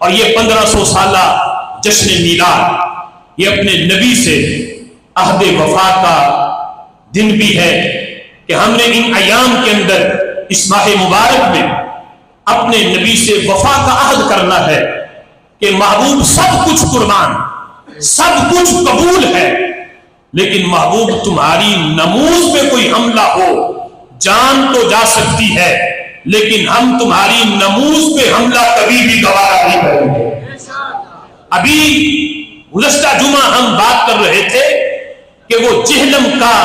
اور یہ 1500 سالہ جشن میلاد یہ اپنے نبی سے عہد وفا کا دن بھی ہے کہ ہم نے ان ایام کے اندر اس ماہ مبارک میں اپنے نبی سے وفا کا عہد کرنا ہے کہ محبوب سب کچھ قربان، سب کچھ قبول ہے، لیکن محبوب تمہاری نموز پہ کوئی حملہ ہو، جان تو جا سکتی ہے لیکن ہم تمہاری نموز پہ حملہ کبھی بھی گوارا نہیں کریں گے۔ ابھی گزشتہ جمعہ ہم بات کر رہے تھے کہ وہ جہلم کا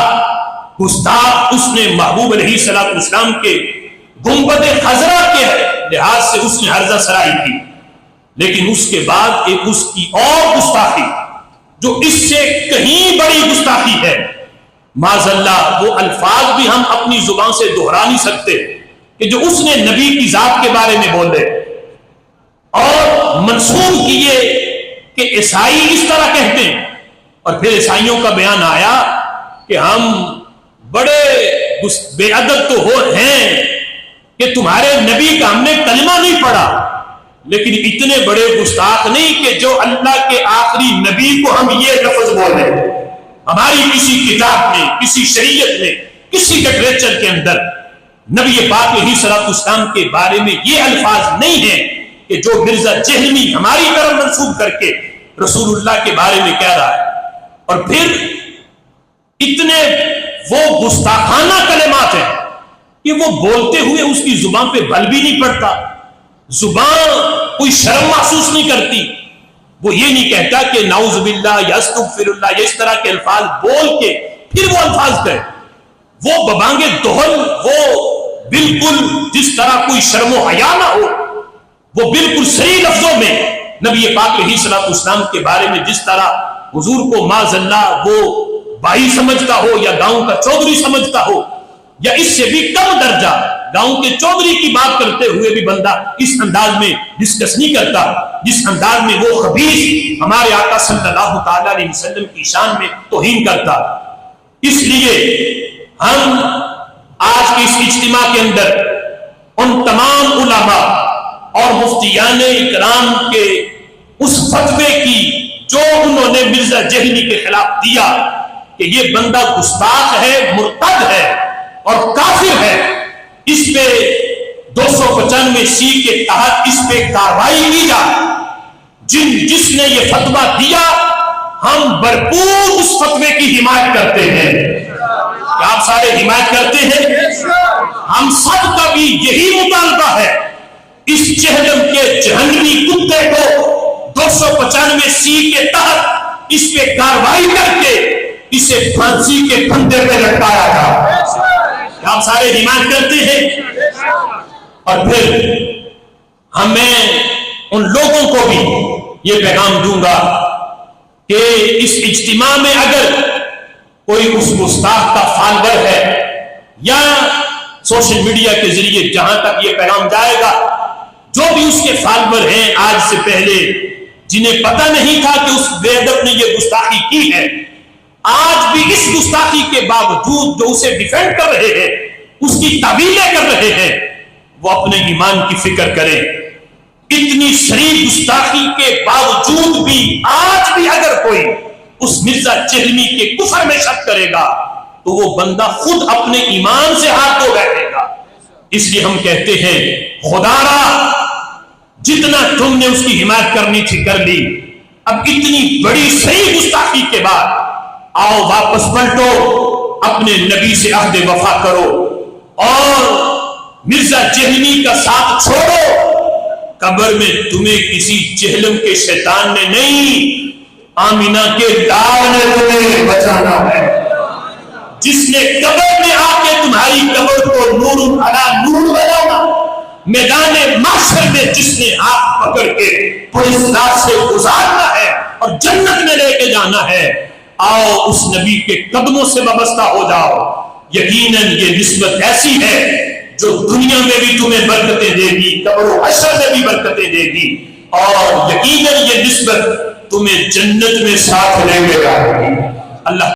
گستاخ اس نے محبوب علیہ السلام کے گنبد خضرا کے لحاظ سے اس نے عرضہ سرائی کی، لیکن اس کے بعد ایک اس کی اور گستاخی جو اس سے کہیں بڑی گستاخی ہے، معاذ اللہ وہ الفاظ بھی ہم اپنی زبان سے دہرا نہیں سکتے کہ جو اس نے نبی کی ذات کے بارے میں بولے اور منسوب کیے کہ عیسائی اس طرح کہتے ہیں، اور پھر عیسائیوں کا بیان آیا کہ ہم بڑے بے ادب تو ہیں کہ تمہارے نبی کا ہم نے کلمہ نہیں پڑھا، لیکن اتنے بڑے گستاخ نہیں کہ جو اللہ کے آخری نبی کو ہم یہ لفظ بولیں۔ ہماری کسی کتاب میں، کسی شریعت میں، کسی لٹریچر کے اندر نبی پاک علیہ السلام کے بارے میں یہ الفاظ نہیں ہیں کہ جو مرزا جہلمی ہماری طرف منسوب کر کے رسول اللہ کے بارے میں کہہ رہا ہے، اور پھر اتنے وہ گستاخانہ کلمات ہیں کہ وہ بولتے ہوئے اس کی زبان پہ بل بھی نہیں پڑتا، زبان کوئی شرم محسوس نہیں کرتی، وہ یہ نہیں کہتا کہ نعوذ باللہ یا استغفر اللہ یا اس طرح کے الفاظ بول کے پھر وہ الفاظ کہے، وہ ببانگے دہل، وہ بالکل جس طرح کوئی شرم و حیا نہ ہو، وہ بالکل صحیح لفظوں میں نبی پاک علیہ السلام کے بارے میں جس طرح حضور کو معاذ اللہ وہ بھائی سمجھتا ہو یا گاؤں کا چودھری سمجھتا ہو، یا اس سے بھی کم درجہ گاؤں کے چودھری کی بات کرتے ہوئے بھی بندہ اس انداز میں ڈسکس نہیں کرتا جس انداز میں وہ خبیث ہمارے آقا صلی اللہ تعالی علیہ وسلم کی شان میں توہین کرتا۔ اس لیے ہم آج کے اس اجتماع کے اندر ان تمام علماء اور مفتیان اکرام کے اس فتوے کی جو انہوں نے مرزا جہلی کے خلاف دیا کہ یہ بندہ گستاخ ہے، مرتد ہے اور کافر ہے، اس پہ 295 کے تحت اس پہ کارروائی کی جائے۔ جس نے یہ فتویٰ دیا ہم بھرپور اس فتوے کی حمایت کرتے ہیں۔ کیا آپ سارے حمایت کرتے ہیں؟ ہم سب کا بھی یہی مطالبہ ہے، اس جہنم کے جہنمی کتے کو 295 کے تحت اس پہ کارروائی کر کے اسے پھانسی کے پھندے پہ لٹکایا جائے۔ آپ سارے حمایت کرتے ہیں؟ اور پھر ہمیں ان لوگوں کو بھی یہ پیغام دوں گا کہ اس اجتماع میں اگر کوئی اس گستاخ کا فالوور ہے یا سوشل میڈیا کے ذریعے جہاں تک یہ پیغام جائے گا، جو بھی اس کے فالوور ہیں آج سے پہلے جنہیں پتہ نہیں تھا کہ اس بے ادب نے یہ گستاخی کی ہے، آج بھی اس گستاخی کے باوجود جو اسے ڈیفینڈ کر رہے ہیں، اس کی تعویلیں کر رہے ہیں، وہ اپنے ایمان کی فکر کریں۔ اتنی شریف گستاخی کے باوجود بھی آج بھی اگر کوئی اس مرزا جہلمی کے کفر میں شک کرے گا تو وہ بندہ خود اپنے ایمان سے ہاتھ دھو بیٹھے گا۔ اس لیے ہم کہتے ہیں خدا را جتنا تم نے اس کی حمایت کرنی تھی کر لی، اب اتنی بڑی صحیح گستاخی کے بعد آؤ واپس پلٹو، اپنے نبی سے عہد وفا کرو اور مرزا جہلمی کا ساتھ چھوڑو۔ قبر میں تمہیں کسی جہلم کے شیطان نے نہیں، آمینہ کے لاڈ نے تمہیں بچانا ہے، جس نے قبر میں آ کے تمہاری قبر کو نور علی نور بنانا، میدان محشر میں جس نے ہاتھ پکڑ کے پولیس رات سے گزارنا ہے اور جنت میں لے کے جانا ہے، آؤ اس نبی کے قدموں سے وابستہ ہو جاؤ۔ یقیناً یہ نسبت ایسی ہے جو دنیا میں بھی تمہیں برکتیں دے گی، قبر و حشر میں بھی برکتیں دے گی، اور یقیناً یہ نسبت تمہیں جنت میں ساتھ لے کے جائے گی۔ اللہ